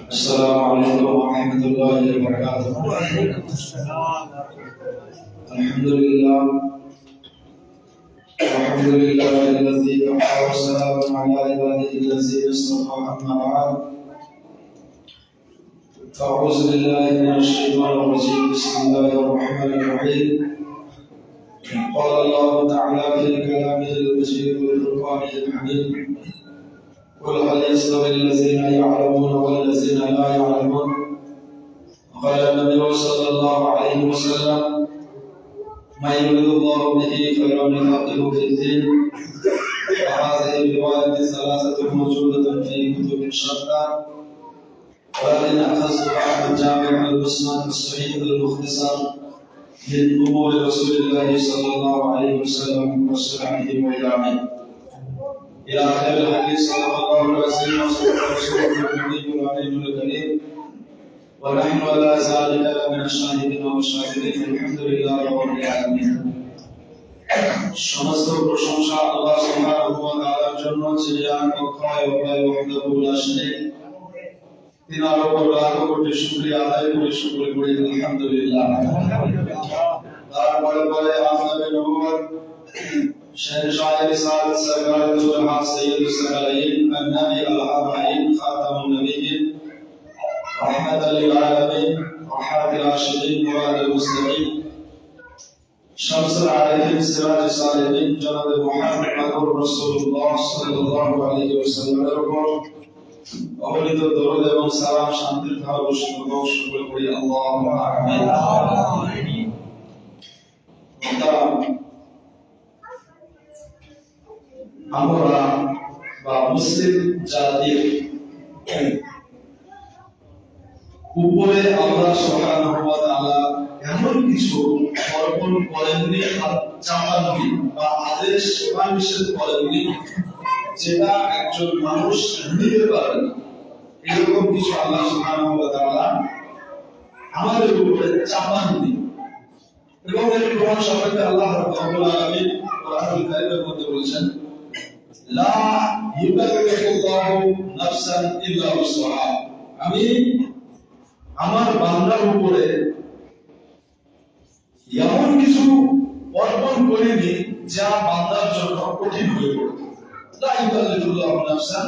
السلام عليكم ورحمة الله وبركاته. الحمد لله الذي كفى وسلام على عباده الذين اصطفى. أما بعد، فأعوذ بالله من الشيطان الرجيم. بسم الله الرحمن الرحيم. قال الله تعالى في كلامه المجيد والفرقان الحميد: قل هل يستوي الذين يعلمون والذين لا يعلمون؟ وقال النبي صلى الله عليه وسلم: من يريد الله به خيرا يفقهه في الدين. وهذه الرواية الثلاثة موجودة في كتب شتى، ولكن أخذت عن الجامع المسند الصحيح المختصر من أمور رسول الله صلى الله عليه وسلم وسنته وإعلامه إلى آخر الحديث. صلى الله عليه وسلم رسوله النبي العليم الكريم، ونحن على ذلك من الشاهدين والشاكرين. الحمد لله رب العالمين. সমস্ত প্রশংসা আল্লাহ সুবহানাহু ওয়া তাআলার জন্য, যিনি এক অক্ষয় অক্ষয় ওয়াহদাহু লা শারীক। তিনার উপর লাখো কোটি শুকরিয়া আদায় করে শুকর করি আলহামদুলিল্লাহ। তারপরে পরে আহমদ নবুয়ত شهنشاه رسالة سرکار دولها سید الثقلین النبی الهادین خاتم النبیین رحمة للعالمين رحمة الراشدين مراد المستقيم شمس العارفين سراج الصالحين جناب محمد رسول الله صلى الله عليه وسلم অগণিত দরুদ এবং সালাম শান্তির ধারা বর্ষিত হোক। শুকর করি আল্লাহুম্মা আমিন। আমরা বা মুসলিম জাতির উপরে আল্লাহ সুবহানাহু ওয়া তাআলা এমন কিছু অর্পণ করেননি, চাপাননি বা আদেশ বা নিষেধ করেননি যেটা একজন মানুষ নিতে পারে না। এরকম কিছু আল্লাহ সুবহানাহু ওয়া তাআলা আমাদের উপরে চাপাননি। এবং এর প্রমাণ সম্পর্কে আল্লাহ রাব্বুল আলামিন কোরআনুল কারীমের মধ্যে বলেছেন: লা ইউকাল্লিফুল্লাহু নাফসান ইল্লা উসআহা। আমি আমার বান্দার উপরে এমন কিছু অর্পণ করিনি যা বান্দার জন্য কঠিন হয়ে পড়বে। লা ইউকাল্লিফুল্লাহু নাফসান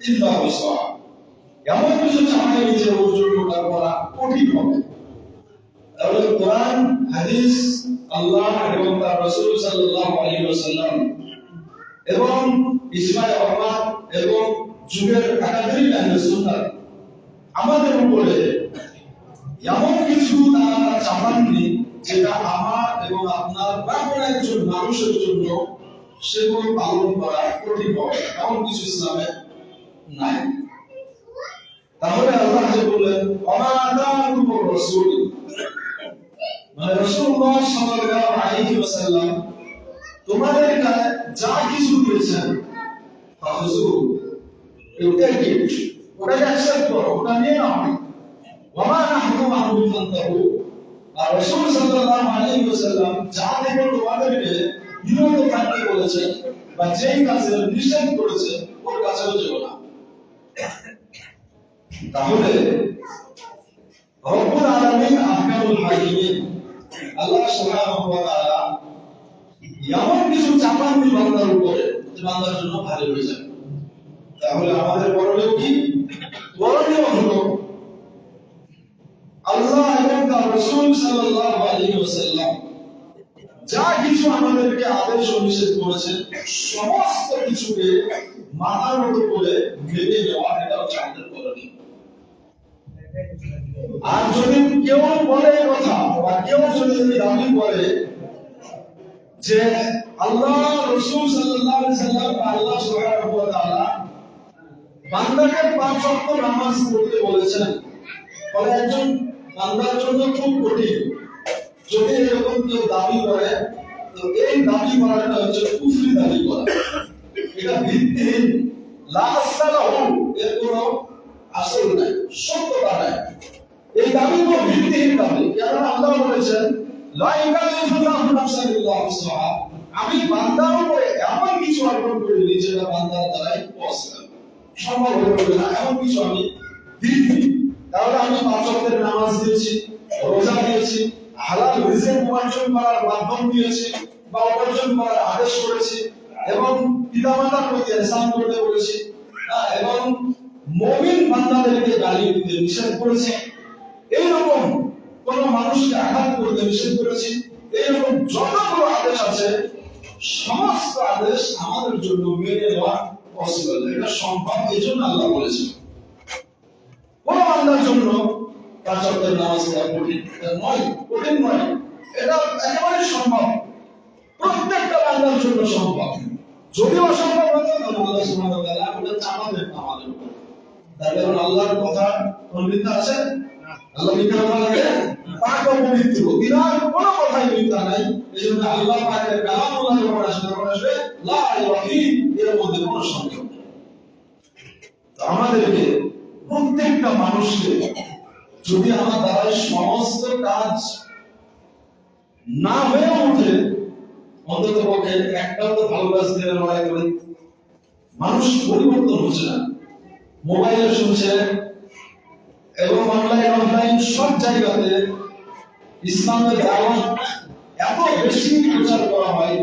ইল্লা উসআহা। এমন কিছু চাইনি যে ওর জন্য ওটা করা কঠিন হবে। তাহলে কোরআন, হাদিস, আল্লাহ এবং তার রাসূল সাল্লাল্লাহু আলাইহি ওয়াসাল্লাম এবং ইজমায়ে উম্মাহ এবং যুগের একাধিক আহলে সুন্নাত আমাদের উপরে এমন কিছু তারা চাপাননি যেটা আমার এবং আপনার বা কোনো একজন মানুষের জন্য সেগুলো পালন করা কঠিন হবে। এমন কিছু ইসলামে নাই। তাহলে আল্লাহ যে বললেন ওমা আতাকুমুর রাসূল, মানে রাসূলুল্লাহ সাল্লাল্লাহু আলাইহি ওয়াসাল্লাম তোমাদের কাছে যা কিছু দিয়েছেন ফাখুযু, ওটাকে অ্যাকসেপ্ট করো, ওটা নিয়ে নাও। ওমা নাহনু আনহু ফান্তাহু, আর রাসূল সাল্লাল্লাহু আলাইহি ওয়াসাল্লাম যা থেকে তোমাদেরকে বিরত থাকতে বলেছেন বা যেই কাজে নিষেধ করেছেন ওর কাছেও যেও না। তাহলে রব্বুল আলামিন আহকামুল হাকিমিন আল্লাহ সুবহানাহু ওয়া তাআলা এমন কিছু চাপাননি বান্দার উপরে যে বান্দার জন্য ভারী হয়ে যায়। তাহলে আমাদের করণীয় কি? করণীয় হলো আল্লাহ এবং তার রাসূল সাল্লাল্লাহু আলাইহি ওয়াসাল্লাম যা কিছু আমাদেরকে আদেশ ও নিষেধ করেছেন সমস্ত কিছুকে মাথার মতো করে মেনে নেওয়া, এটা হচ্ছে আমাদের করণীয়। আর যদি কেউ বলে কথা বা কেউ যদি দাবি করে যে আল্লাহ রাসূল সাল্লাল্লাহু আলাইহি ওয়াসাল্লাম আল্লাহ সুবহানাহু ওয়া তাআলা বান্দাকে 5 ওয়াক্ত নামাজ পড়তে বলেছেন, বলে একজন বান্দার জন্য খুব কঠিন, যদি এরকম কেউ দাবি করে তো এই দাবি করাটা হচ্ছে কুফরি দাবি করা। এটা ভিত্তিহীন, লা আসলাহু, এর কোনো আসল নাই, সত্যতা নাই। এই দাবি তো ভিত্তিহীন দাবি। কারণ আল্লাহ বলেছেন লা ইউকাল্লিফুল্লাহু নাফসান ইল্লা উসআহা, আমি বান্দার উপরে এমন কিছু অর্পণ করিনি যেটা বান্দার দ্বারাই পসিবল, সম্ভব হয়ে পড়বে না, এমন কিছু আমি দিইনি। তাহলে আমি 5 ওয়াক্তের নামাজ দিয়েছি, রোজা দিয়েছি, হালাল রিজিক উপার্জন করার মাধ্যম দিয়েছি বা উপার্জন করার আদেশ করেছি, এবং পিতামাতার প্রতি ইহসান করতে বলেছি, এবং মুমিন বান্দাদেরকে গালি দিতে নিষেধ করেছি, এইরকম কোন মানুষকে আঘাত করতে নিষেধ করেছি। এইরকম যতগুলো আদেশ আছে সমস্ত আদেশ আমাদের জন্য মেনে নেওয়া পসিবল, এটা সম্ভব। এই জন্য আল্লাহ বলেছেন কোন বান্দার জন্য 5 ওয়াক্তের নামাজ পড়া কঠিন নয়, কঠিন নয়, এটা একেবারে সম্ভব, প্রত্যেকটা বান্দার জন্য সম্ভব। যদি অসম্ভব হতো তাহলে আল্লাহ সুবহানাহু ওয়া তাআলা ওটা চাপাবেন আমাদের উপর। তার কারণ আল্লাহর কথা কোন মিথ্যা আছে? আল্লাহ মিথ্যা কথা লাগে? পাক ও পবিত্র, তিনার কোনো কথাই মিথ্যা নাই। এজন্য আল্লাহ পাকের কালামুল্লাহ যখন আসবে লা ইলাহা ইল্লাল্লাহ, এর মধ্যে কোনো সন্দেহ নেই। তো আমাদেরকে প্রত্যেকটা মানুষকে যদি আমার দ্বারা সমস্ত কাজ না হয়ে ওঠে, অন্তত পক্ষে একটাও তো ভালো কাজ দিয়ে লড়াই করে। মানুষ পরিবর্তন হচ্ছে না, মোবাইলে শুনছে এবং অনলাইন অফলাইন সব জায়গাতে ইসলামের দাওয়াত এত বেশি প্রচার করা হয়,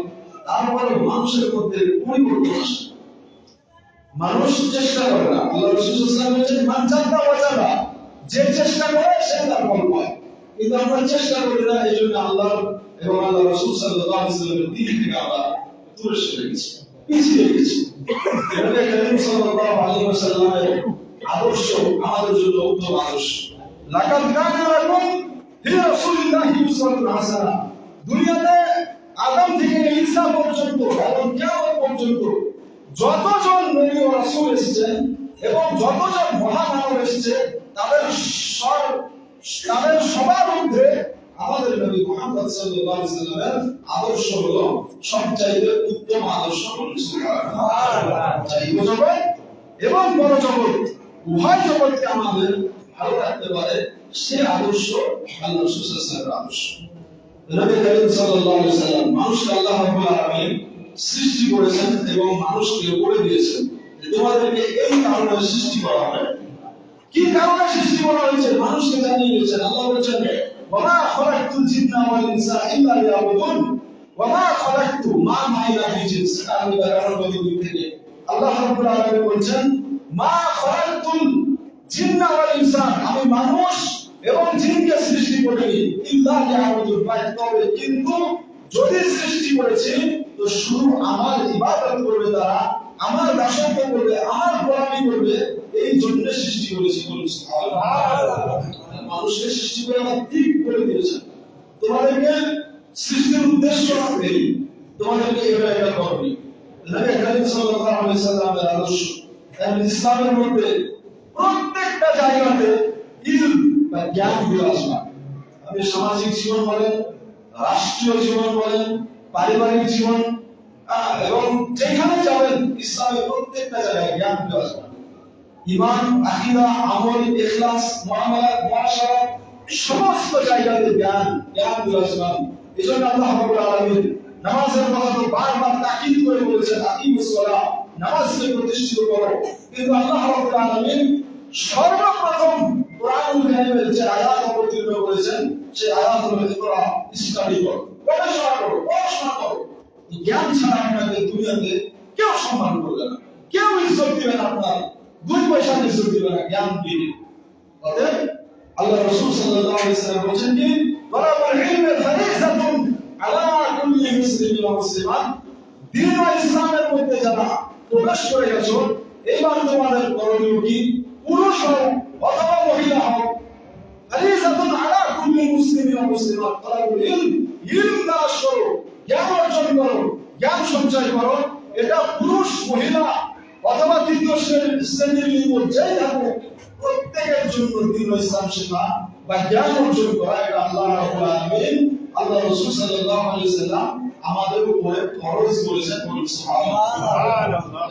তারপরে মানুষের মধ্যে পরিবর্তন আসে। মানুষ চেষ্টা করে না। আল্লাহ রাসূল সাল্লাল্লাহু আলাইহি ওয়াসাল্লাম বলেছেন মান জাদ্দা ওয়াজাবা, যে চেষ্টা করে সে তার ফল পায়। কিন্তু আমরা চেষ্টা করি না, এইজন্য আল্লাহ এবং আল্লাহ রাসূল সাল্লাল্লাহু আলাইহি ওয়াসাল্লামের দিন থেকে আমরা দূরে সরে গেছি, পিছিয়ে গেছি। নবী করিম সাল্লাল্লাহু আলাইহি ওয়াসাল্লামের আদর্শ আমাদের জন্য উত্তম আদর্শ। লাকাদ কানা লাকুম ফি রাসূলিল্লাহি উসওয়াতুন হাসানাহ। দুনিয়াতে আদম থেকে ঈসা পর্যন্ত এবং কিয়ামত পর্যন্ত যতজন নবী ও রাসূল এসেছেন এবং যতজন মহামানব এসেছে, তাদের সবার মধ্যে আমাদের নবী মুহাম্মদ সাল্লাল্লাহু আলাইহি ওয়াসাল্লামের আদর্শ হলো সবচাইতে উত্তম আদর্শ। চাই জগৎ এবং বড় জগৎ উভয় জগৎকে আমাদের ভালো রাখতে পারে সে আদর্শ আল্লাহ রাসূল সাল্লাল্লাহু আলাইহি ওয়াসাল্লামের আদর্শ। নবী করিম সাল্লাল্লাহু আলাইহি ওয়াসাল্লাম মানুষকে আল্লাহ রাব্বুল আলামিন সৃষ্টি করেছেন এবং মানুষকে বলে দিয়েছেন তোমাদেরকে এই কারণে সৃষ্টি করা হয়। কি কারণে সৃষ্টি করা হয়েছে মানুষকে জানিয়ে দিয়েছেন। আল্লাহ বলেছেন ওয়ামা খালাকতুল জিন্না ওয়াল ইনসা ইল্লা লিয়াবুদুন, ওয়ামা খালাকতু মা মাইনা ফি জিন্স। আমি বারাকাতুল নবী থেকে আল্লাহ রাব্বুল আলামিন বলেছেন মা খালাকতুল জিন্না ওয়াল ইনসা, আমি মানুষ এবং জিনকে সৃষ্টি করিনি ইল্লা লিয়াবুদুন, তবে কিন্তু যদি সৃষ্টি করেছি তো শুধু আমার ইবাদত করবে, তারা আমার দাসত্ব করবে, আমার গোলামি করবে, এই জন্য সৃষ্টি করেছি। মানুষকে সৃষ্টি করে আমার ঠিক করে দিয়েছেন, তোমাদেরকে সৃষ্টির উদ্দেশ্য এই, তোমাদেরকে এটা করবে। নবী করিম সাল্লাল্লাহু আলাইহি ওয়াসাল্লামের আদর্শ এবং ইসলামের মধ্যে প্রত্যেকটা জায়গাতে ইলম বা জ্ঞান বিরাজ করে। আপনি সামাজিক জীবন বলেন, রাষ্ট্রীয় জীবন বলেন, পারিবারিক জীবন, এবং যেখানে যাবেন ইসলামের প্রত্যেকটা জায়গায় জ্ঞান বিরাজ করে। ঈমান, আকীদা, আমল, ইখলাস, মুআমালাত, মুআশারাত সমস্ত জায়গাতে জ্ঞান বিরাজ করে। এজন্য আল্লাহ রাব্বুল আলামিন নামাজের কথা তো বারবার তাকিদ করে বলেছেন আকিমুস সালাহ, নামাজকে প্রতিষ্ঠিত করো। কিন্তু আল্লাহ রাব্বুল আলামিন সর্বপ্রথম কোরআনুল কারীমের যে আয়াত অবতীর্ণ করেছেন সেই আয়াত হলো ইকরা, স্টাডি করো, পড়াশোনা করো। জ্ঞান ছাড়া আপনাকে দুনিয়াতে কেউ সম্মান করবে না, কেউ ইজ্জত দিবে না, আপনার 2 পয়সা ইজ্জত দিবে না জ্ঞান দিয়ে। অতএব আল্লাহ রাসূল সাল্লাল্লাহু আলাইহি ওয়াসাল্লাম বলেছেন কি তালাবুল ইলমি ফারিযাতুন আলা কুল্লি মুসলিমিন ওয়া মুসলিমাত। দ্বীন ও ইসলামের মধ্যে যারা প্রবেশ করে গেছো, এইবার তোমাদের করণীয় কি? পুরুষ হোক অথবা মহিলা হোক, ফারিযাতুন আলা কুল্লি মুসলিমিন ওয়া মুসলিমাত, তালাবুল ইলম তালাশ করো, জ্ঞান অর্জন করো, জ্ঞান সঞ্চয় করো। এটা পুরুষ মহিলা অথবা তৃতীয় শ্রেণীর লোক যাই থাকুক, প্রত্যেকের জন্য দ্বীন ও ইসলাম শেখা বা জ্ঞান অর্জন করা এটা আল্লাহ রাব্বুল আলামিন আল্লাহ রাসূল সাল্লাল্লাহু আলাইহি ওয়াসাল্লাম আমাদের উপরে ফরজ করেছেন। সুবহানাল্লাহ,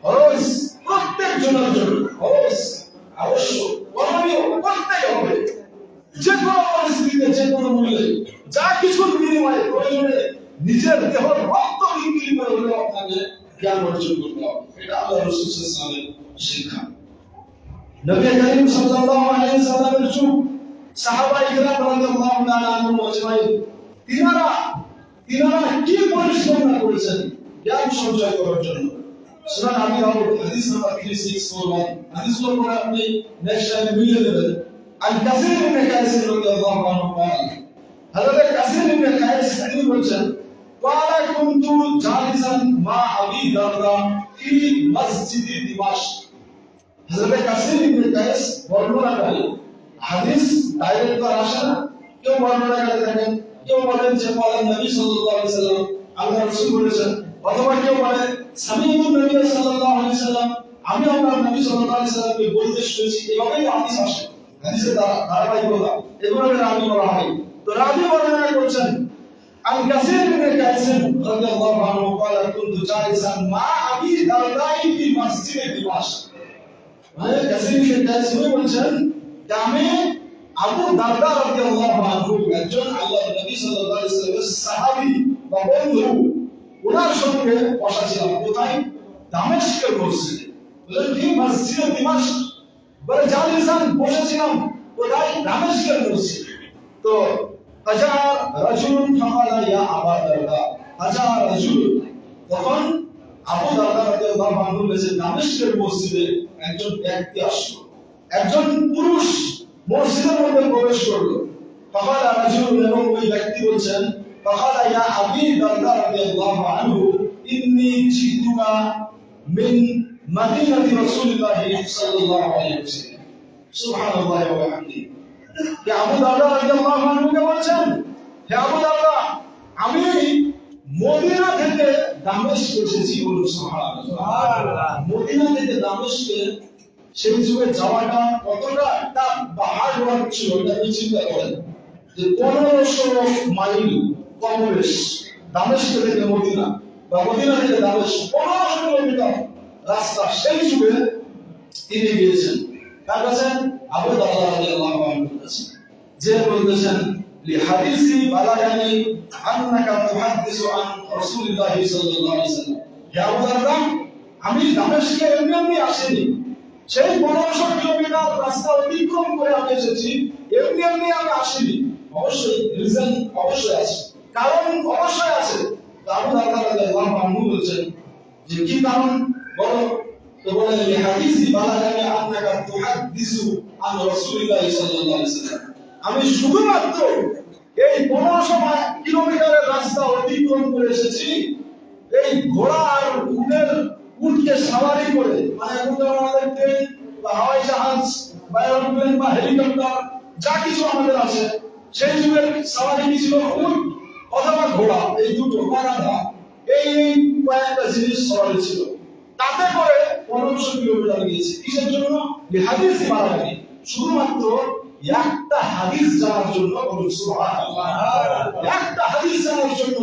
ফরজ প্রত্যেক জনের জন্য ফরজ, আবশ্যক, করণীয় প্রত্যেক হবে। যে কোনো পরিস্থিতিতে, যে কোনো মূল্যে, যা কিছুর বিনিময়ে প্রয়োজনে নিজের দেহ রক্ত অর্জন করতে হবে। এটা আল্লাহ রাসূল সাল্লাল্লাহু আলাইহি ওয়াসাল্লামের শিক্ষা। নবী করিম সাল্লাল্লাহু আলাইহি ওয়াসাল্লামের যুগ সাহাবায়ে কিরাম রাদিয়াল্লাহু তাআলা আনহুম আজমাইন তিনারা কি পরিশ্রম করেছেন জ্ঞান সঞ্চয় করার জন্য। সুনান আবি দাউদ হাদিস নাম্বার 3641 হাদিসগুলো পড়ে আপনি নেক্সট টাইম মিলিয়ে দেবেন। আল কাসির ইবনে কায়েস রাদিয়াল্লাহু আনহু বলেন, হযরত কাসির ইবনে কায়েস তিনি বলেন, ওয়ালা কুনতু জালিসান মা আবি দারদা ফি মসজিদি দিমাশক। হযরত কাসির ইবনে কায়েস বর্ণনাকারী, হাদিস ডাইরেক্ট তো আসে না, কেউ বর্ণনাকারী থাকেন, কেউ বলেন যে বলেন নবী সাল্লাল্লাহু আলাইহি ওয়াসাল্লাম, আল্লাহ রাসূল বলেছেন, অথবা কেউ বলে সামিউতু নবী সাল্লাল্লাহু আলাইহি ওয়াসাল্লাম, আমি আমার নবী সাল্লাল্লাহু আলাইহি ওয়াসাল্লামকে বলতে শুনেছি। এভাবেই হাদিস আসে, হাদিসের ধারাবাহিকতা এগুলোকে রাবি বলা হয়। তো রাবি বর্ণনা করছেন আন কাসির ইবনে কায়েস রাদিয়াল্লাহু আনহু قال كنت جالسا مع ابي الدرداء في مسجد دمشق। মানে কাসির ইবনে কায়েস বলছেন যে আমি আবু দারদা রাদিয়াল্লাহু আনহু, একজন আল্লাহর নবী সাল্লাল্লাহু আলাইহি ওয়াসাল্লামের সাহাবী বা বন্ধু, ওনার সঙ্গে বসা ছিলাম। কোথায়? দামেস্কের মসজিদে। বলেন কি মসজিদে দিমাশক, বলে জালিসান বসেছিলাম কোথায়? দামেস্কের মসজিদে। তো ফাজা রাজুলুন ফাকালা ইয়া আবা দারদা, ফাজা রাজুল, তখন আবু দারদা রাদিয়াল্লাহু আনহু বলেছে দামেস্কের মসজিদে একজন ব্যক্তি আসলো, একজন পুরুষ মসজিদের মধ্যে প্রবেশ করলো। ফাকালা রাজুল, এবং ওই ব্যক্তি বলছেন ফাকালা ইয়া আবি দারদা রাদিয়াল্লাহু আনহু ইন্নী জিতুকা মিন মদিনাতি রাসূলিল্লাহ সাল্লাল্লাহু আলাইহি ওয়াসাল্লাম। সুবহানাল্লাহি ওয়া বিহামদিহি। কে আবু দারদা রাদিয়াল্লাহু আনহু কে বলছেন, হে আবু দারদা, আমি মদিনা থেকে দামেস্ক এসেছি। বলুন সুবহানাল্লাহ। মদিনা থেকে দামেস্কে সেই যুগে যাওয়াটা কতটা একটা পাহাড় ওয়ার্ক ছিল, এটা আপনি চিন্তা করেন যে 1500 মাইল কম বেশ দামেস্ক থেকে মদিনা বা মদিনা থেকে দামেস্ক 1500 কিলোমিটার রাস্তা সেই যুগে তিনি গিয়েছেন। কার কাছে? আবু দারদা রাদিয়াল্লাহু আনহু কাছে। যে বলতেছেন লি হাদিসি বালাগানি আন্নাকা তুহাদ্দিসু আন রাসূলিল্লাহ সাল্লাল্লাহু আলাইহি ওয়াসাল্লাম। হে আবু দারদা, আমি দামেস্কে এমনি আসিনি, সেই 1500 কিলোমিটার রাস্তা অতিক্রম করে আমি এসেছি, এমনি আমি আসিনি। অবশ্যই রিজন অবশ্যই আছে, কারণ অবশ্যই আছে। আবু দারদা রাদিয়াল্লাহু আনহু বলেছেন যে কি কারণ বলো? তো বলেন লি হাদিসি বালাগানি আন্নাকা তুহাদ্দিসু আন রাসূলিল্লাহ সাল্লাল্লাহু আলাইহি ওয়াসাল্লাম, আমি শুধুমাত্র এই 1500 কিলোমিটারের রাস্তা অতিক্রম করে এসেছি এই ঘোড়া আর উটকে সওয়ারি করে। মানে এখন যেমন আমাদের ট্রেন বা হাওয়াই জাহাজ বা এরোপ্লেন বা হেলিকপ্টার যা কিছু আমাদের আছে, সেই যুগের সওয়ারি কি ছিল? উট অথবা ঘোড়া, এই দুটো বা গাধা, এই কয়েকটা জিনিস সওয়ারি ছিল। তাতে করে 1500 কিলোমিটার গিয়েছে। কিসের জন্য? হাদিস বাড়ানি, শুধুমাত্র একটা হাদিস জানার জন্য। বলুন সুবহানাল্লাহ। একটা হাদিস জানার জন্য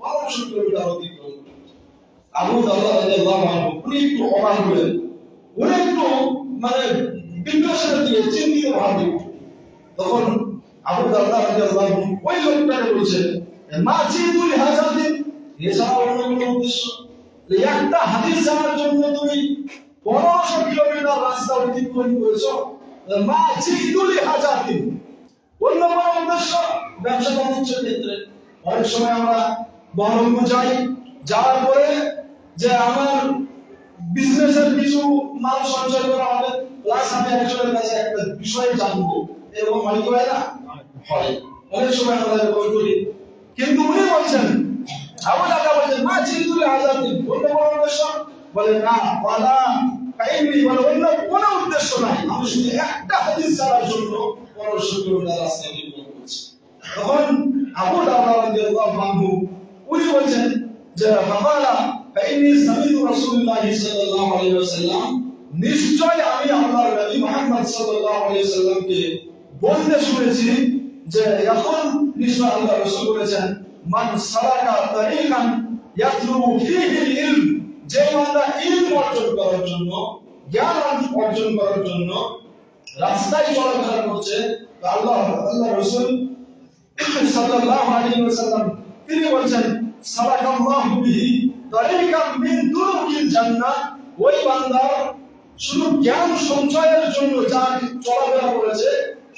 1500 কিলোমিটার অতিক্রম। আবু দারদা রাদিয়াল্লাহু আনহু উনি একটু অবাক হলেন, উনি একটু মানে বিপর্যয়ের দিকে চিন্তিত ভাবে। তখন আবু দারদা রাদিয়াল্লাহু আনহু ওই লোকটাকে বলছেন, মা জিতুল হাজাদিন, এছাড়া অন্য কোনো উদ্দেশ্য? একটা হাদিস জানার জন্য তুমি 1500 কিলোমিটার রাস্তা অতিক্রম করেছো? মা জিতুল হাজাদিন, অন্য কোনো উদ্দেশ্য? ব্যবসা বাণিজ্যের ক্ষেত্রে অনেক সময় আমরা বহরমপুর যাই, যাওয়ার পরে যে আমার বিজনেসের কিছু মাল সঞ্চয় করা হবে, প্লাস আমি একজনের কাছে একটা বিষয় জানবো, এরকম হয় কি হয় না? হয়, অনেক সময় আমরা এরকম করি। কিন্তু উনি বলছেন, আবু দারদা বলছেন মা জিতুল হাজাদিন, অন্য কোনো উদ্দেশ্য? বলে না, ওয়ালা কাইনি, বলে অন্য কোনো উদ্দেশ্য নাই, আমি শুধু একটা হাদিস জানার জন্য 1500 কিলোমিটার রাস্তা অতিক্রম করছি। তখন আবু দারদা রাদিয়াল্লাহু আনহু উনি বলছেন যে ফাকালা ফাইনি সামিতু রাসূলুল্লাহ সাল্লাল্লাহু আলাইহি ওয়াসাল্লাম, নিশ্চয় আমি আল্লাহর নবী মুহাম্মদ সাল্লাল্লাহু আলাইহি ওয়াসাল্লামকে বলতে শুনেছি যে এখন নিশ্চয় আল্লাহ রাসূল বলেছেন মান সালাকা তারিকান ইয়াতলুবু ফীহি ইলম, যে বান্দা ইলম অর্জন করার জন্য, জ্ঞান অর্জন করার জন্য রাস্তায় চলাফেরা করছে, আল্লাহ রাসূল সাল্লাল্লাহু আলাইহি ওয়াসাল্লাম তিনি বলেন সালাকাল্লাহু বিহি তরিকাম মিন তুরুকিল জান্নাহ, ওই বান্দা শুধু জ্ঞান সঞ্চয়ের জন্য যা চলাফেরা করেছে,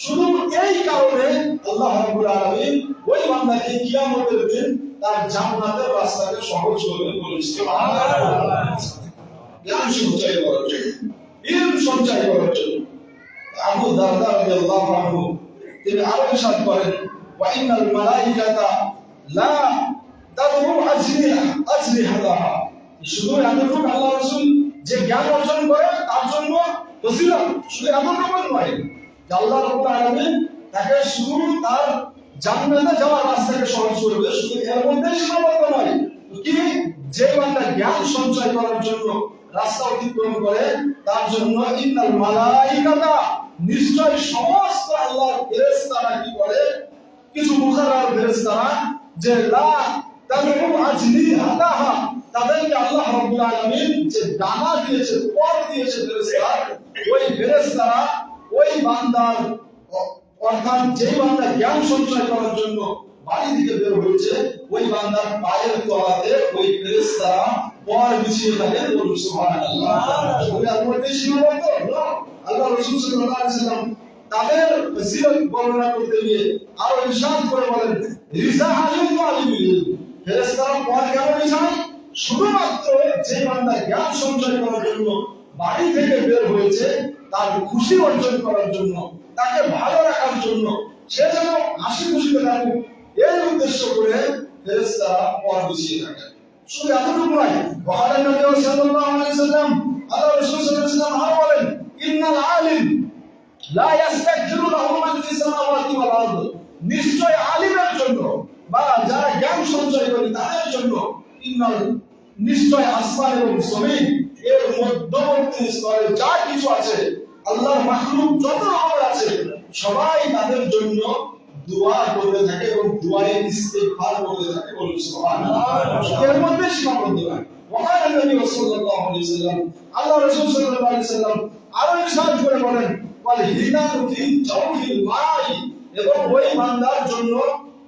শুধু এই কারণে আল্লাহ রাব্বুল আলামিন ওই বান্দাকে কিয়ামতের দিন তার জান্নাতের রাস্তাকে সহজ করে বলেন। সুবহানাল্লাহ। জ্ঞান সঞ্চয় করার জন্য, ইলম সঞ্চয় করার জন্য। আবু দারদা রাদিয়াল্লাহু আনহু তিনি আরো ইরশাদ করেন, ওয়া ইন্নাল মালাইকাতা লা তাদরু আজরিহাতাহা, শুধু এতটুকু আল্লাহ রাসূল যে জ্ঞান অর্জন করে তার জন্য ফজিলত শুধু এতটুকু নয়, যে আল্লাহ রাব্বুল আলামিন তাকে শুধু তার জান্নাতে যাওয়ার রাস্তাকে সহজ করবে, শুধু এর মধ্যে সীমাবদ্ধ নয়, কি যে বান্দা জ্ঞান সঞ্চয় করার জন্য রাস্তা অতিক্রম করে তার জন্য ইন্নাল মালাইকাতা, নিশ্চয় সমস্ত আল্লাহর ফেরেশতারা কি করে, কিছু মুকাররার ফেরেশতারা যে লা তাদরু আজরিহাতাহা, তাদেরকে আল্লাহ রাব্বুল আলামিন যে ডানা দিয়েছে, পর দিয়েছে ফেরেশতা, ওই ফেরেশতারা ওই বান্দার অর্থাৎ যেই বান্দা জ্ঞান সঞ্চয় করার জন্য বাড়ি থেকে বের হয়েছে, ওই বান্দার পায়ের তলাতে ওই ফেরেশতারা পর বিছিয়ে থাকে। বলুন সুবহানাল্লাহ। এর মধ্যে সীমাবদ্ধ না। আল্লাহ রাসূল সাল্লাল্লাহু আলাইহি ওয়াসাল্লাম তাদের ফজিলত বর্ণনা করতে গিয়ে আরো ইরশাদ করে বলেন, রিজা আলিম তালিবিল, ফেরেশতারা পর কেন বিছায়? শুধুমাত্র যে বান্দা জ্ঞান সঞ্চয় করার জন্য বাড়ি থেকে বের হয়েছে, তার খুশি অর্জন করার জন্য, তাকে ভালো রাখার জন্য, সে যেন হাসি খুশিতে থাকুক, এই উদ্দেশ্য করে ফেরেশতারা পর বিছিয়ে থাকে। শুধু এতটুকু নয়, বুখারী নবী সাল্লাল্লাহু আলাইহি ওয়াসাল্লাম আল্লাহ রাসূল সাল্লাল্লাহু আলাইহি ওয়াসাল্লাম আরো বলেন, ইন্নাল আলিম লা ইস্তাগফিরু লাহু মান ফিস সামাওয়াতি ওয়াল আরদ, নিশ্চয় আলিমের জন্য বা যারা জ্ঞান সঞ্চয় করে তাদের জন্য, ইন্নাল নিশ্চয় আসমান এবং জমিন এর মধ্যবর্তী স্তরে যা কিছু আছে, আল্লাহর মাখলুক যত রকম আছে, সবাই তাদের জন্য দোয়া করতে থাকে এবং দোয়ায়ে ইস্তিগফার করতে থাকে। বলুন সুবহানাল্লাহ। এর মধ্যে সীমাবদ্ধ নয়। ওয়াকান নবী সাল্লাল্লাহু আলাইহি ওয়াসাল্লাম, আল্লাহ রাসূল সাল্লাল্লাহু আলাইহি ওয়াসাল্লাম আরো ইরশাদ করে বলেন, ওয়াল হিদানু ফি জাওফিল মাই, এবং ওই বান্দার জন্য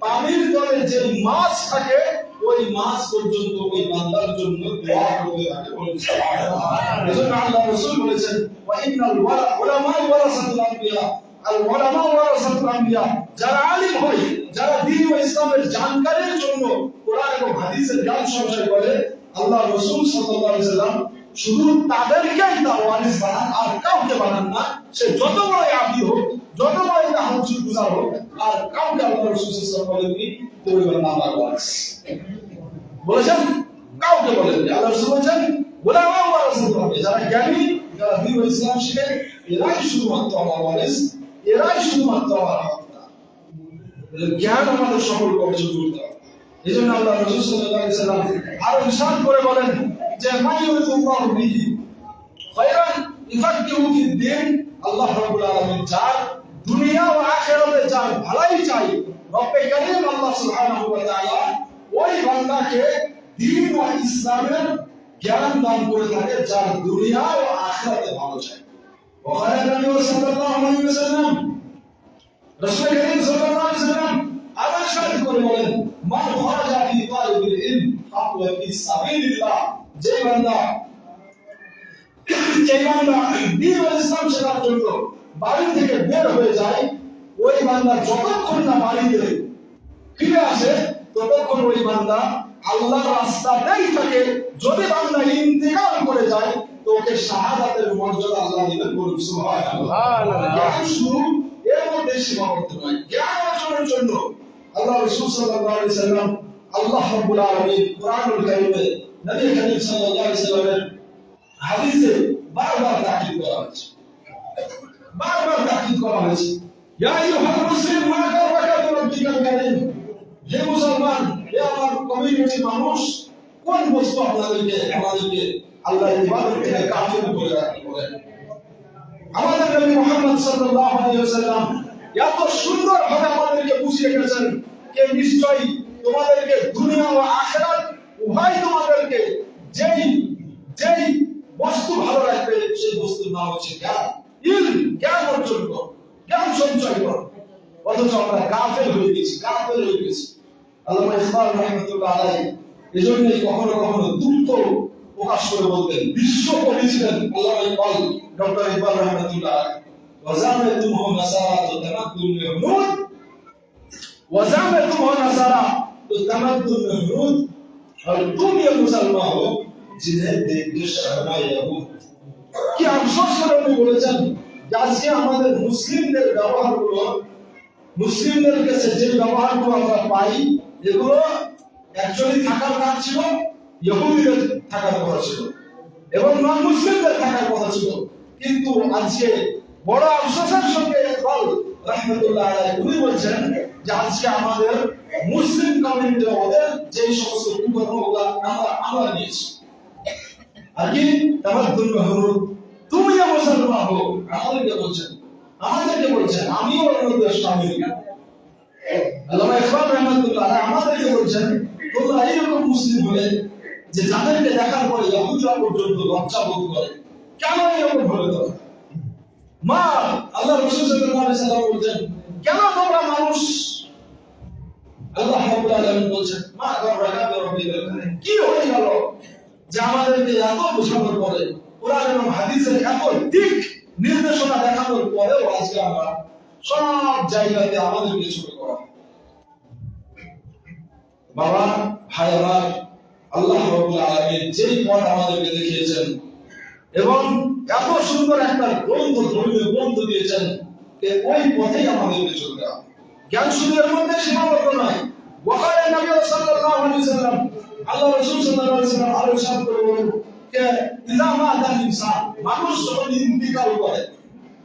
পানির তলে যে মাছ থাকে, ওই মাছ পর্যন্ত ওই বান্দার জন্য দোয়া করতে থাকে। বলুন সুবহানাল্লাহ। এজন্য আল্লাহ রাসূল বলেছেন, ওয়া ইন্নাল উলামা ওয়ারাসাতুল আম্বিয়া, আল উলামা ওয়ারাসাতুল আম্বিয়া, যারা আলিম হয়, যারা দ্বীন ও ইসলামের জানকারির জন্য কোরআন এবং হাদিসের জ্ঞান সঞ্চয় করে, আল্লাহ রাসূল সাল্লাল্লাহু আলাইহি ওয়াসাল্লাম শুধু তাদেরকেই তার ওয়ারিস বানান, আর কাউকে বানান না। সে যত বড় আবি হোক, যত বড় তাহাজ্জুদ গুজার হোক, আর কাউকে আল্লাহ রাসূল সাল্লাল্লাহু আলাইহি ওয়াসাল্লাম বলেননি তুমি বান্দা আমার ওয়ারিস বলেছেন, কাউকে বলেননি। আল্লাহ রাসূল বলেছেন, উলামা ওয়ারাসাতুল আম্বিয়া, যারা জ্ঞানী, যারা দ্বীন ও ইসলাম শিখে, এরাই শুধুমাত্র আমার ওয়ারিস, এরাই শুধুমাত্র আমার হকদার। জ্ঞান আমাদের সকলকে অর্জন করতে হবে। এজন্য আল্লাহ রাসূল সাল্লাল্লাহু আলাইহি ওয়াসাল্লাম আরো ইরশাদ করে বলেন যে, মাইয়ুরিদুল্লাহু বিহি খায়রান ইফাক্কিহু ফিদ-দ্বীন, আল্লাহ রাব্বুল আলামিন যার দুনিয়া ও আখিরাতে যার ভালাই চাই, রব্বে কারীম আল্লাহ সুবহানাহু ওয়া তাআলা ওই বান্দাকে দ্বীন ও ইসলামের জ্ঞান দান করে থাকে, যার দুনিয়া ও আখিরাতে ভালো চাই। বুখারী নবী সাল্লাল্লাহু আলাইহি ওয়াসাল্লাম, রাসূল কারীম সাল্লাল্লাহু আলাইহি ওয়াসাল্লাম আরো ইরশাদ করে বলেন, মান খারাজা ফি তালিবিল ইলম ফাহুয়া ফি সাবিলিল্লাহ, যে বান্দা দ্বীন ও ইসলাম শেখার জন্য বাড়ি থেকে বের হয়ে যায়, ওই বান্দা যতক্ষণ না বাড়িতে ফিরে আসে, ততক্ষণ ওই বান্দা আল্লাহর রাস্তাতেই থাকে। যদি বান্দা ইন্তিকাল করে যায়, তো ওকে শাহাদাতের মর্যাদা আল্লাহ দিবেন। বলুন সুবহানাল্লাহ। জ্ঞান শুধু এর মধ্যে সীমাবদ্ধ নয়, জ্ঞান অর্জনের জন্য আল্লাহ রাসূল সাল্লাল্লাহু আলাইহি ওয়াসাল্লাম, আল্লাহ রাব্বুল আলামিন কুরআনুল কারীমে নবী করিম সাল্লাল্লাহু আলাইহি ওয়াসাল্লামের হাদিসে বারবার তাকিদ করা হয়েছে, বারবার তাকিদ করা হয়েছে, ইয়া আইয়ুহাল মুসলিম মা কাররাকা বিরাব্বিকাল কারীম, হে মুসলমান, হে আমার কমিউনিটির মানুষ, কোন বস্তু আমাদেরকে আল্লাহর ইবাদত থেকে কাফির করে রাখে? আমাদের নবী মুহাম্মদ সাল্লাল্লাহু আলাইহি ওয়াসাল্লাম এত সুন্দর ভাবে আমাদেরকে বুঝিয়ে গেছেন যে নিশ্চয়ই তোমাদেরকে দুনিয়া ও আখিরাত উভয় তোমাদেরকে যেই বস্তু ভালো রাখবে, সেই বস্তুর নাম হচ্ছে জ্ঞান। জ্ঞান অর্জন কর, জ্ঞান সঞ্চয় কর। অথচ আমরা গাফেল হয়ে গেছি। আল্লামা ইকবাল রাহমাতুল্লাহ আলাইহি এজন্যই কখনো কখনো দুঃখ প্রকাশ করে বলতেন। বিশ্ব কবি ছিলেন আল্লামা ইকবাল, ডক্টর ইকবাল রহমাতুল্লাহ। ওয়াজামাতুম হু নাসারা তামাদ্দুন হুনুদ, ওয়াজামাতুম হু নাসারা তামাদ্দুন হুনুদ, और तुम ये मुसलमान हो जिन्हें देख के शर्मा यहूद। কি আফসোস করে উনি বলেছেন যে আজকে আমাদের মুসলিমদের ব্যবহারগুলো, মুসলিমদের কাছে যে ব্যবহারগুলো আমরা পাই, এগুলো অ্যাকচুয়ালি থাকার কাজ ছিল ইহুদিদের থাকার কথা ছিল এবং নন মুসলিমদের থাকার কথা ছিল। কিন্তু আজকে বড় আফসোসের সঙ্গে ইকবাল রাহমাতুল্লাহ আলাইহি উনি বলছেন যে আজকে আমাদের মুসলিম কমিউনিটি ওদের যে সমস্ত কুকর্মগুলো আমরা নিয়েছি। আর কি তামাদ্দুন হুনুদ, তুমি যে মুসলমান হো, আমাদেরকে বলছেন আমিও ওর মধ্যে শামিল। আল্লামা ইকবাল রাহমাতুল্লাহ আমাদেরকে বলছেন তোমরা এইরকম মুসলিম হলে যে যাদেরকে দেখার পরে ইহুদিরা পর্যন্ত লজ্জা বোধ করে, কেন এরকম হলে তোমরা? মা আল্লাহ রাসূল সাল্লাল্লাহু আলাইহি সাল্লাম বলছেন কেন তোমরা মানুষ, আল্লাহ রাব্বুল আলামিন বলছেন মা গররাকা রব্বিল কারীম, কি হয়ে গেল যে আমাদেরকে এত বোঝানোর পরে, কোরআন এবং হাদিসের এত দিক নির্দেশনা দেখানোর পরেও আজকে আমরা সব জায়গাতে আমাদেরকে ছোট করা। বাবা ভাই আমার, আল্লাহ রাব্বুল আলামিন যেই পথ আমাদেরকে দেখিয়েছেন এবং এত সুন্দর একটা গ্রন্থ, ধর্মীয় গ্রন্থ দিয়েছেন, ওই পথেই আমাদেরকে চলতে হবে। জ্ঞান শুধু এর মধ্যে সীমাবদ্ধ নয়। ওয়াকাল নবী সাল্লাল্লাহু আলাইহি ওয়াসাল্লাম, আল্লাহ রাসূল সাল্লাল্লাহু আলাইহি ওয়াসাল্লাম আরো ইরশাদ করে বলেন যে ইযা মাতাল ইনসান, মানুষ যখন ইন্তিকাল করে,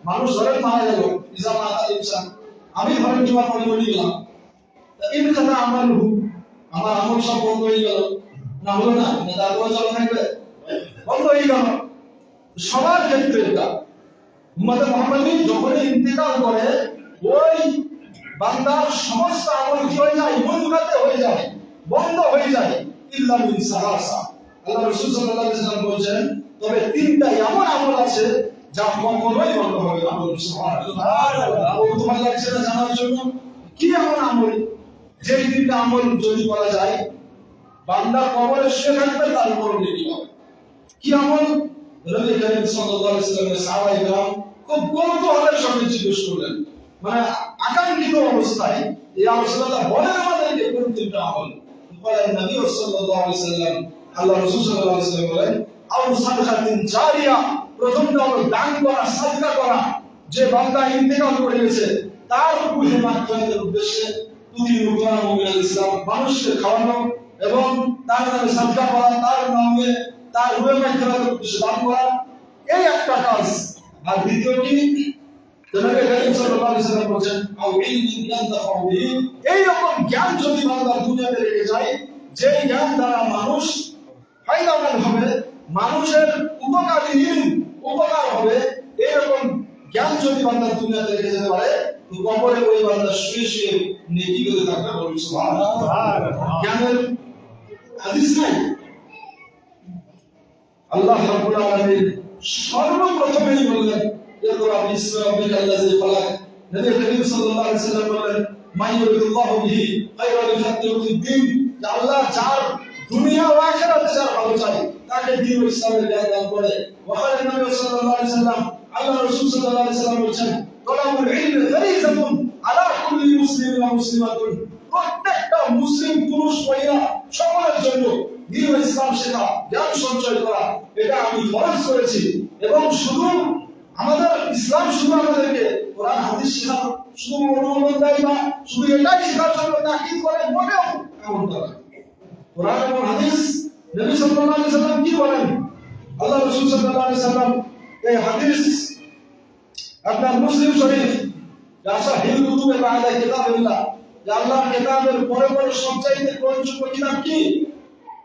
মানুষ ধরে মারা গেল, ইযা মাতাল ইনসান, আমি ধরেন জমা করে মরে গেলাম, ইনকাতা আমালহু, আমার আমল সব বন্ধ হয়ে গেল, না হলো না, তারপরে চালু থাকবে, বন্ধ হয়ে গেল। সবার ক্ষেত্রে এটা উম্মতে মুহাম্মাদী যখন ইন্তিকাল করে, ওই বান্দার সমস্ত আমল কি হয়ে যায়? মুনকাতে হয়ে যায়, বন্ধ হয়ে যায়। ইল্লা মিন সালাসা, আল্লাহ রাসূল সাল্লাল্লাহু আলাইহি ওয়াসাল্লাম বলেন তবে তিনটা এমন আমল আছে যা কখনোই বন্ধ হবে না। সুবহানাল্লাহ। তোমার লাগছে না জানার জন্য কি এমন আমল, যে তিনটা আমল যদি করা যায় বান্দা কবরে শুয়ে থাকবে তার উপর নেকি হবে। কি আমল? নবী করিম সাল্লাল্লাহু আলাইহি ওয়াসাল্লামের সাহাবায়ে কেরাম খুব কৌতূহলের সঙ্গে জিজ্ঞেস করলেন, মানে আকাঙ্ক্ষিত অবস্থায়, ইয়া রাসূলুল্লাহ বলেন আমাদেরকে কোন তিনটা আমল? বলেন নবী সাল্লাল্লাহু আলাইহি ওয়াসাল্লাম, আল্লাহ রাসূল সাল্লাল্লাহু আলাইহি ওয়াসাল্লাম বলেন আও সাদকাতিন জারিয়া, প্রথমটা হলো দান করা, সাদকা করা। যে বান্দা ইন্তেকাল করে গেছে তার রূহে মাগফিরাতের উদ্দেশ্যে তুই রুকনা মুমিনুল ইসলাম, মানুষকে খাওয়ানো এবং তার নামে সাদকা করা, তার নামে তার রূহে মাগফিরাতের উদ্দেশ্যে দান করা, এই একটা কাজ। আর দ্বিতীয়টি নবী করিম সাল্লাল্লাহু আলাইহি ওয়াসাল্লাম বলেন আও ইলমিন ইয়ানতাফউ বিহি, এই রকম জ্ঞান যদি বান্দা দুনিয়াতে রেখে যায়, যে জ্ঞান দ্বারা মানুষ ফায়দাবান হবে, মানুষের উপকারী উপকার হবে, এরকম জ্ঞান যদি বান্দা দুনিয়াতে রেখে যেতে পারে, তো কবরে ওই বান্দা শুয়ে শুয়ে নেকি করে থাকবে। বলুন সুবহানাল্লাহ। জ্ঞানের হাদিস নাই। আল্লাহ রাব্বুল আলামিন সর্বপ্রথমেই বললেন ইকরা বিসমি রাব্বিকাল্লাযী খালাক। নবী করিম সাল্লাল্লাহু আলাইহি ওয়াসাল্লাম বলেন মান ইউরিদুল্লাহু বিহি খায়রান ইউফাক্কিহু ফিদ-দীন, আল্লাহ যার দুনিয়া ও আখিরাতে যার ভালো চায় তাকে দ্বীন ও ইসলামের জ্ঞান দান করে। ওয়াকাল নবী সাল্লাল্লাহু আলাইহি ওয়াসাল্লাম, আল্লাহ রাসূল সাল্লাল্লাহু আলাইহি ওয়াসাল্লাম বলেন তালাবুল ইলমি ফারিযাতুন আলা কুল্লি মুসলিমিন ওয়া মুসলিমাতুন, প্রত্যেকটা মুসলিম পুরুষ মহিলা সকলের জন্য দ্বীন ও ইসলাম শেখা, জ্ঞান সঞ্চয় করা, এটা আমি ফরজ করেছি। এবং শুধু আমাদের ইসলাম শুধু আমাদেরকে কোরআন হাদিস শেখা শুধু অনুমোদন দেয় না, শুধু এটাই শেখার জন্য তাকিদ করে মোটেও এমনটা নয়। কোরআন এবং হাদিস, নবী সাল্লাল্লাহু আলাইহি ওয়াসাল্লাম কি বলেন, আল্লাহ রাসূল সাল্লাল্লাহু আলাইহি ওয়াসাল্লাম এই হাদিস আপনার মুসলিম শরীফ জাসা হিল কুতুবে বাদা কিতাবিল্লাহ, যে আল্লাহর কিতাবের পরে পরে সবচাইতে গ্রহণযোগ্য কিতাব কি?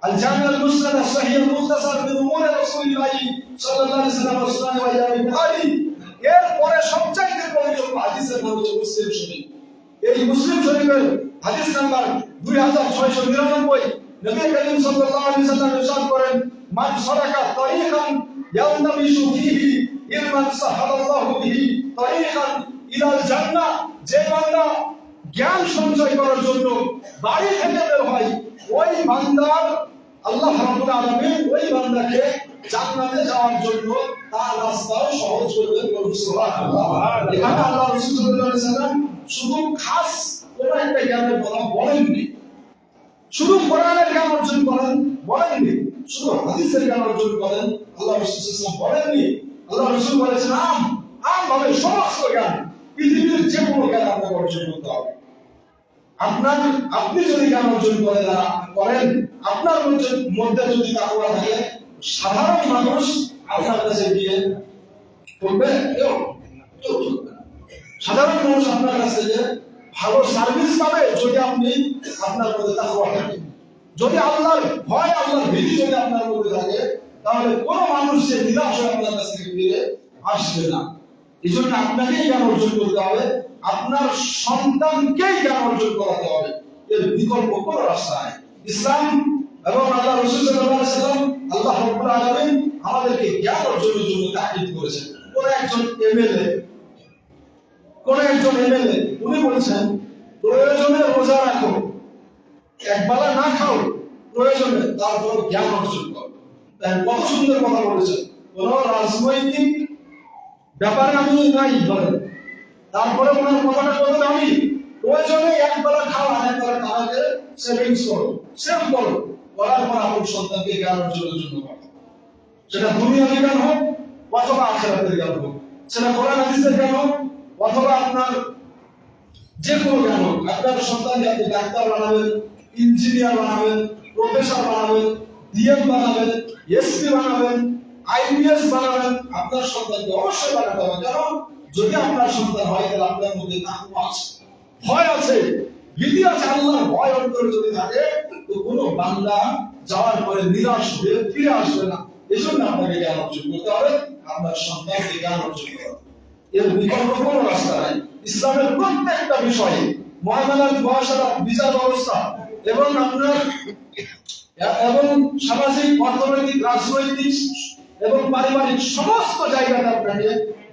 আল জামি' আল মুসনাদ আস সহিহ আল মুখতাসার মিন উমুর রাসূলিল্লাহ সাল্লাল্লাহু আলাইহি ওয়াসাল্লাম ওয়া সুনান ওয়া ইমাম বুখারী, এর পরে সবচাইতে গ্রহণযোগ্য হাদিসের নাম হচ্ছে মুসলিম শরীফ। এই মুসলিম শরীফের হাদিস নাম্বার 2699, নবী করিম সাল্লাল্লাহু আলাইহি ওয়াসাল্লাম ইরশাদ করেন মান সালাকা তারিকান ইয়ালতামিশু ফীহি ইলমান সাহালাল্লাহু বিহি তারিকান ইলাল জান্নাহ, যে বান্দা জ্ঞান সঞ্চয় করার জন্য বাড়ি থেকে বের হয়, ওই বান্দার আল্লাহ রাব্বুল আলামিন ওই বান্দাকে জান্নাতে যাওয়ার জন্য তার রাস্তাও সহজ করবেন। সুবহানাল্লাহ। এখানে আল্লাহ রাসূল সাল্লাল্লাহু আলাইহি ওয়াসাল্লাম শুধু খাস কোন একটা জ্ঞানের কথা বলেননি, শুধু কোরআনের জ্ঞান অর্জন করেন বলেননি, শুধু হাদিসের জ্ঞান অর্জন করেন আল্লাহ রাসূল সাল্লাল্লাহু আলাইহি ওয়াসাল্লাম বলেননি। আল্লাহ রাসূল বলেছেন ভাবে সমস্ত জ্ঞান, পৃথিবীর যে কোনো জ্ঞান আপনাকে অর্জন করতে হবে। আপনি যদি জ্ঞান অর্জন করেন, আপনার মধ্যে যদি তাকওয়া থাকে, সাধারণ মানুষ আপনার কাছে গিয়ে বলবে কেউ সাধারণ মানুষ আপনার কাছে যে ভালো সার্ভিস পাবে যদি আপনি আপনার মধ্যে তাকওয়া থাকে। যদি আল্লাহর ভয়, আল্লাহর ভীতি যদি আপনার মধ্যে থাকে, তাহলে কোনো মানুষ যে নিরাশ হয়ে আপনার কাছ থেকে ফিরে আসবে না। এই জন্য আপনাকেই জ্ঞান অর্জন করতে হবে, আপনার সন্তানকেই জ্ঞান অর্জন করাতে হবে। এর বিকল্প কোনো রাস্তা নেই। ইসলাম এবং আল্লাহ রাসূল সাল্লাল্লাহু আলাইহি ওয়াসাল্লাম, আল্লাহ রাব্বুল আলামিন আমাদেরকে জ্ঞান অর্জনের জন্য তাকিদ করেছেন। কোন একজন এমএলএ উনি বলছেন প্রয়োজনে রোজা রাখো, একবেলা না খাও, প্রয়োজনে তারপর জ্ঞান অর্জন করো। তাই কত সুন্দর কথা বলেছেন। কোন রাজনৈতিক ব্যাপারে আমি নাই ধরেন, তারপরে ওনার কথাটা কত দামি। প্রয়োজনে একবেলা খাও, আরেকবেলা খাওয়াকে সেভিংস করো, সেভ করো, করার পর আপনার সন্তানকে জ্ঞান অর্জনের জন্য পাঠাও। সেটা দুনিয়ার জ্ঞান হোক অথবা আখিরাতের জ্ঞান হোক, সেটা কোরআন হাদিসের জ্ঞান হোক অথবা আপনার যে কোনো জ্ঞান হোক। আপনার সন্তানকে আপনি ডাক্তার বানাবেন, ইঞ্জিনিয়ার বানাবেন, প্রফেসর বানাবেন, ডিএম বানাবেন, এসপি বানাবেন, আইপিএস বানাবেন, আপনার সন্তানকে অবশ্যই বানাতে হবে। কারণ যদি আপনার সন্তান হয়, তাহলে আপনার মধ্যে তাকওয়া আছে, ভয় আছে, ভীতি আছে। আল্লাহর ভয় অন্তরে যদি থাকে, তো কোনো বান্দা যাওয়ার পরে নিরাশ হয়ে ফিরে আসবে না। এই জন্য আপনাকে জ্ঞান অর্জন করতে হবে, আপনার সন্তানকে জ্ঞান অর্জন করতে হবে। এর বিকল্প কোনো রাস্তা নাই। ইসলামের প্রত্যেকটা বিষয়ে মুআমালাত, মুআশারা, বিচার ব্যবস্থা এবং সামাজিক, অর্থনৈতিক, রাজনৈতিক এবং পারিবারিক সমস্ত জায়গাতে আপনাকে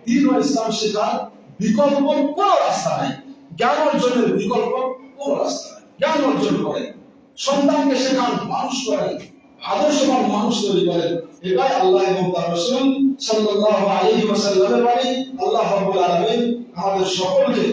দ্বীন ও ইসলাম শেখার বিকল্প কোনো রাস্তা নাই। জ্ঞান অর্জনের বিকল্প কোনো রাস্তা নাই। জ্ঞান অর্জন করেন, সন্তানকে শেখান, মানুষ করেন, আদর্শবান মানুষ তৈরি করেন। এটাই আল্লাহ এবং তার রাসূল সাল্লাল্লাহু আলাইহি ওয়াসাল্লামের বাণী। আল্লাহ রাব্বুল আলামিন আমাদের সকলকে